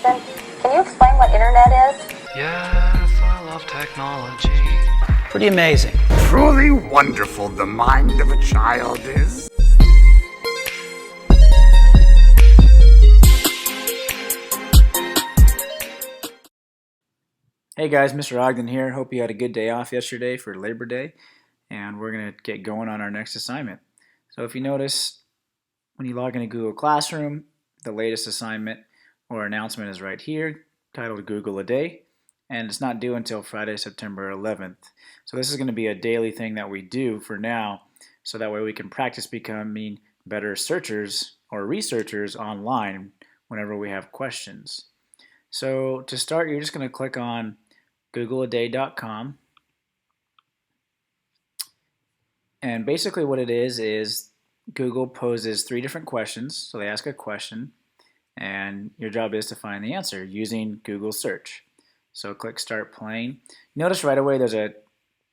question. Can you explain what internet is? Yes, I love technology. Pretty amazing. Truly wonderful the mind of a child is. Hey guys, Mr. Ogden here. Hope you had a good day off yesterday for Labor Day, and we're going to get going on our next assignment. So if you notice, when you log into Google Classroom, the latest assignment or announcement is right here, titled Google a Day, and it's not due until Friday, September 11th. So this is going to be a daily thing that we do for now, so that way we can practice becoming better searchers or researchers online whenever we have questions. So to start, you're just going to click on googleaday.com, and basically what it is Google poses 3 different questions. So they ask a question, and your job is to find the answer using Google search. So click start playing. Notice right away there's a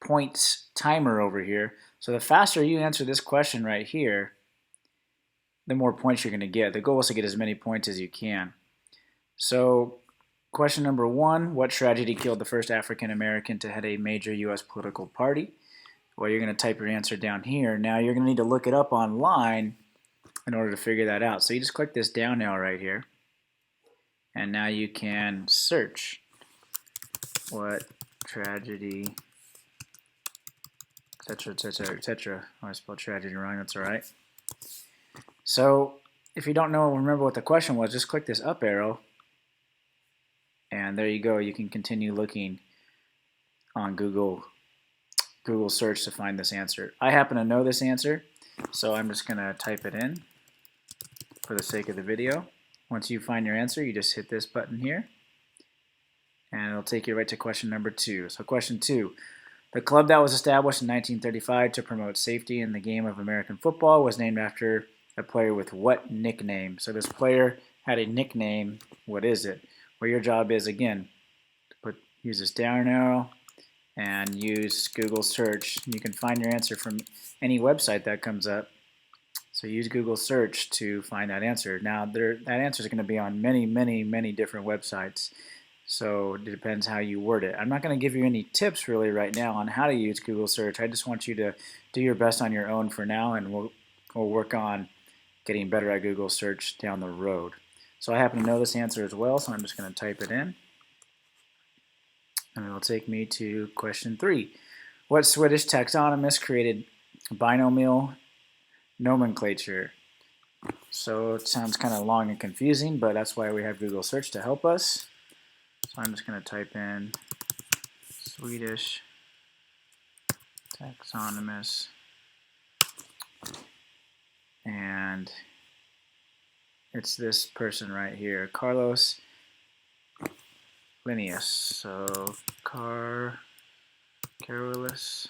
points timer over here. So the faster you answer this question right here, the more points you're going to get. The goal is to get as many points as you can. So question number 1, what tragedy killed the first African American to head a major U.S. political party? Well, you're going to type your answer down here. Now you're going to need to look it up online in order to figure that out. So you just click this down arrow right here, and now you can search what tragedy, etc., etc., etc. Oh, I spelled tragedy wrong, that's alright. So if you don't know, remember what the question was, just click this up arrow, and there you go. You can continue looking on Google search to find this answer. I happen to know this answer, so I'm just going to type it in for the sake of the video. Once you find your answer, you just hit this button here, and it'll take you right to question number 2. So question 2, the club that was established in 1935 to promote safety in the game of American football was named after a player with what nickname? So this player had a nickname. What is it? Well, your job is, again, to use this down arrow and use Google search. You can find your answer from any website that comes up. So use Google search to find that answer. Now that answer is going to be on many different websites. So it depends how you word it. I'm not going to give you any tips really right now on how to use Google search. I just want you to do your best on your own for now, and we'll work on getting better at Google search down the road. So I happen to know this answer as well, so I'm just going to type it in. And it'll take me to question 3. What Swedish taxonomist created binomial nomenclature? So it sounds kind of long and confusing, but that's why we have Google search to help us. So I'm just going to type in Swedish taxonomist, and it's this person right here, Carlos Linnaeus. So Carolus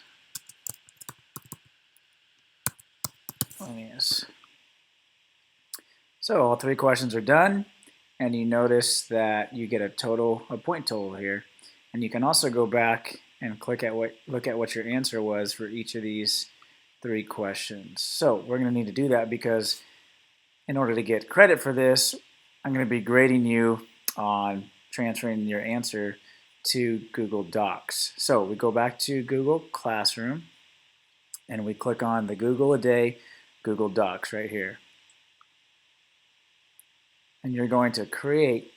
Linnaeus. So all 3 questions are done, and you notice that you get a point total here. And you can also go back and look at what your answer was for each of these 3 questions. So we're going to need to do that because in order to get credit for this, I'm going to be grading you on transferring your answer to Google Docs. So we go back to Google Classroom, and we click on the Google a Day Google Docs right here. And you're going to create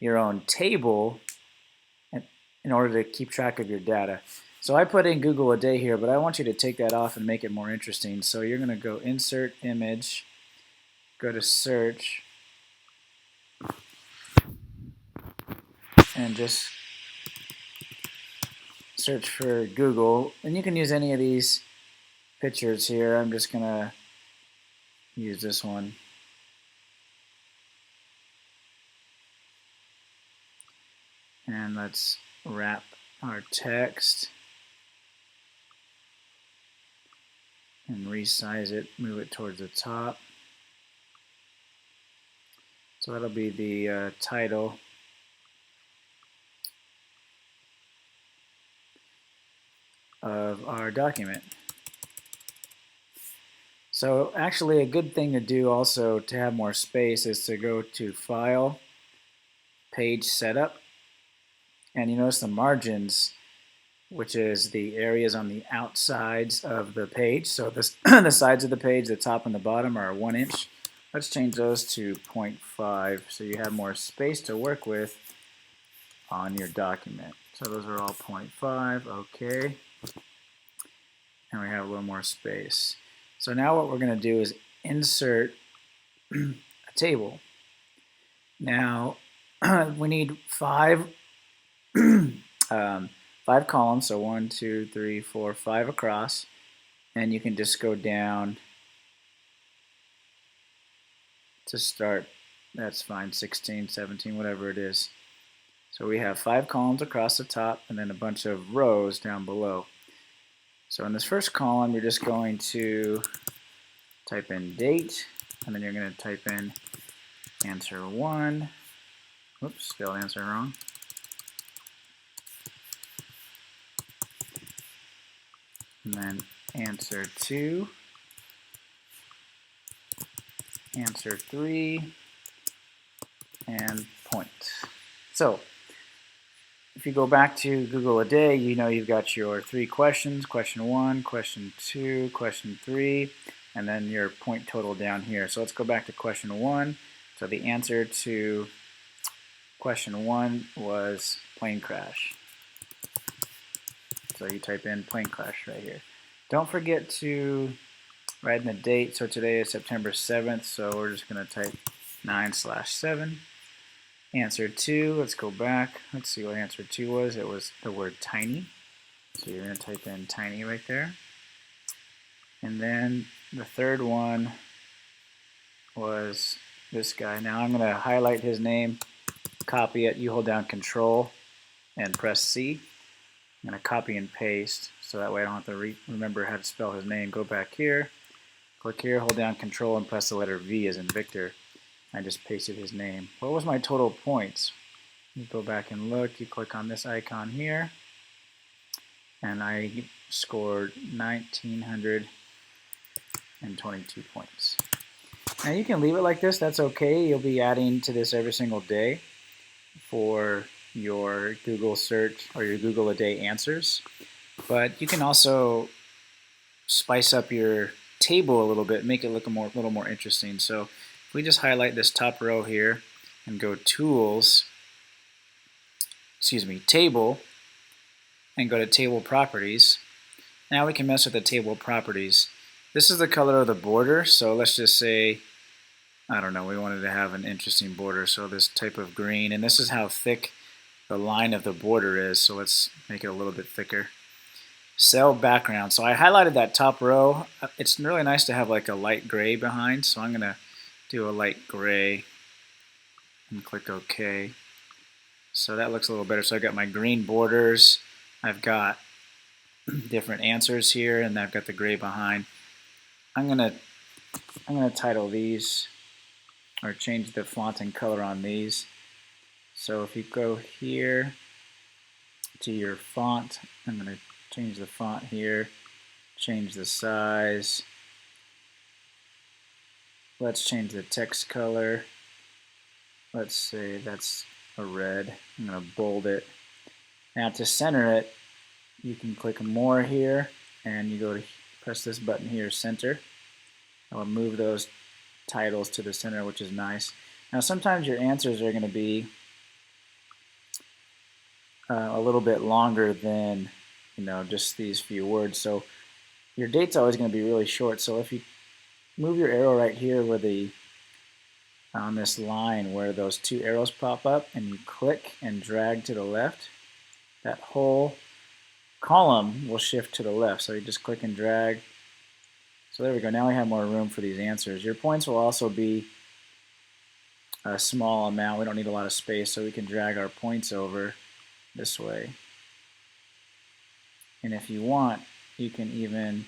your own table in order to keep track of your data. So I put in Google a Day here, but I want you to take that off and make it more interesting. So you're going to go Insert Image, go to Search, and just search for Google. And you can use any of these pictures here. I'm just going to use this one. And let's wrap our text and resize it, move it towards the top. So that'll be the title. Of our document. So actually a good thing to do also to have more space is to go to File, page setup. And you notice the margins, which is the areas on the outsides of the page. So this, the sides of the page, the top and the bottom, are 1 inch. Let's change those to 0.5 so you have more space to work with on your document. So those are all 0.5, okay. And we have a little more space. So now what we're going to do is insert a table. Now we need 5 5 columns, so 1, 2, 3, 4, 5 across, and you can just go down to start. That's fine, 16, 17, whatever it is. So we have 5 columns across the top and then a bunch of rows down below. So in this first column, you're just going to type in date, and then you're going to type in answer 1. Oops, spelled answer wrong. And then answer 2, answer 3, and point. So if you go back to Google a Day, you know you've got your 3 questions, question 1, question 2, question 3, and then your point total down here. So let's go back to question 1. So the answer to question 1 was plane crash. So you type in plane crash right here. Don't forget to write in the date. So today is September 7th, so we're just going to type 9/7. Answer 2, let's go back. Let's see what answer 2 was. It was the word tiny. So you're going to type in tiny right there. And then the third one was this guy. Now I'm going to highlight his name, copy it. You hold down Control and press C. I'm going to copy and paste so that way I don't have to remember how to spell his name. Go back here, click here, hold down Control and press the letter V as in Victor. I just pasted his name. What was my total points? You go back and look. You click on this icon here, and I scored 1,922 points. Now you can leave it like this. That's okay. You'll be adding to this every single day for your Google search or your Google a Day answers. But you can also spice up your table a little bit, make it look a little more interesting. So if we just highlight this top row here and go Tools, Table, and go to Table Properties. Now we can mess with the table properties. This is the color of the border, so let's just say, I don't know, we wanted to have an interesting border, so this type of green, and this is how thick the line of the border is, so let's make it a little bit thicker. Cell background. So I highlighted that top row. It's really nice to have like a light gray behind, so I'm going to do a light gray and click OK. So that looks a little better. So I've got my green borders, I've got different answers here, and I've got the gray behind. I'm gonna title these, or change the font and color on these. So if you go here to your font, I'm going to change the font here, change the size. Let's change the text color. Let's say that's a red. I'm going to bold it. Now to center it, you can click more here, and you go to press this button here, center. That will move those titles to the center, which is nice. Now sometimes your answers are going to be a little bit longer than, just these few words. So your date's always going to be really short. So if you move your arrow right here where on this line where those 2 arrows pop up, and you click and drag to the left, that whole column will shift to the left. So you just click and drag. So there we go. Now we have more room for these answers. Your points will also be a small amount. We don't need a lot of space, so we can drag our points over this way. And if you want, you can even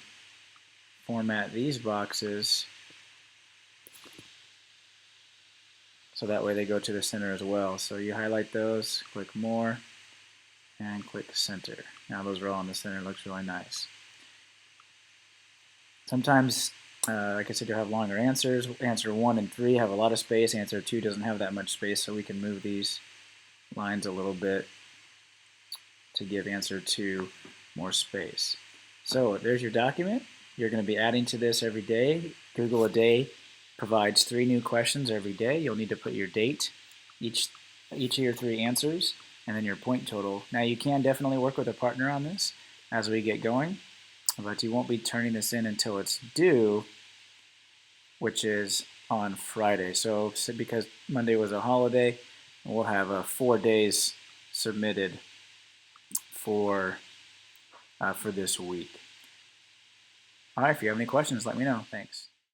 format these boxes so that way they go to the center as well. So you highlight those, click more, and click center. Now those are all in the center. It looks really nice. Sometimes, like I said, you'll have longer answers. Answer 1 and 3 have a lot of space. Answer 2 doesn't have that much space, so we can move these lines a little bit to give answer 2 more space. So there's your document. You're going to be adding to this every day. Google a Day provides 3 new questions every day. You'll need to put your date, each of your 3 answers, and then your point total. Now you can definitely work with a partner on this as we get going, but you won't be turning this in until it's due, which is on Friday. So because Monday was a holiday, we'll have 4 days submitted for this week. All right, if you have any questions, let me know. Thanks.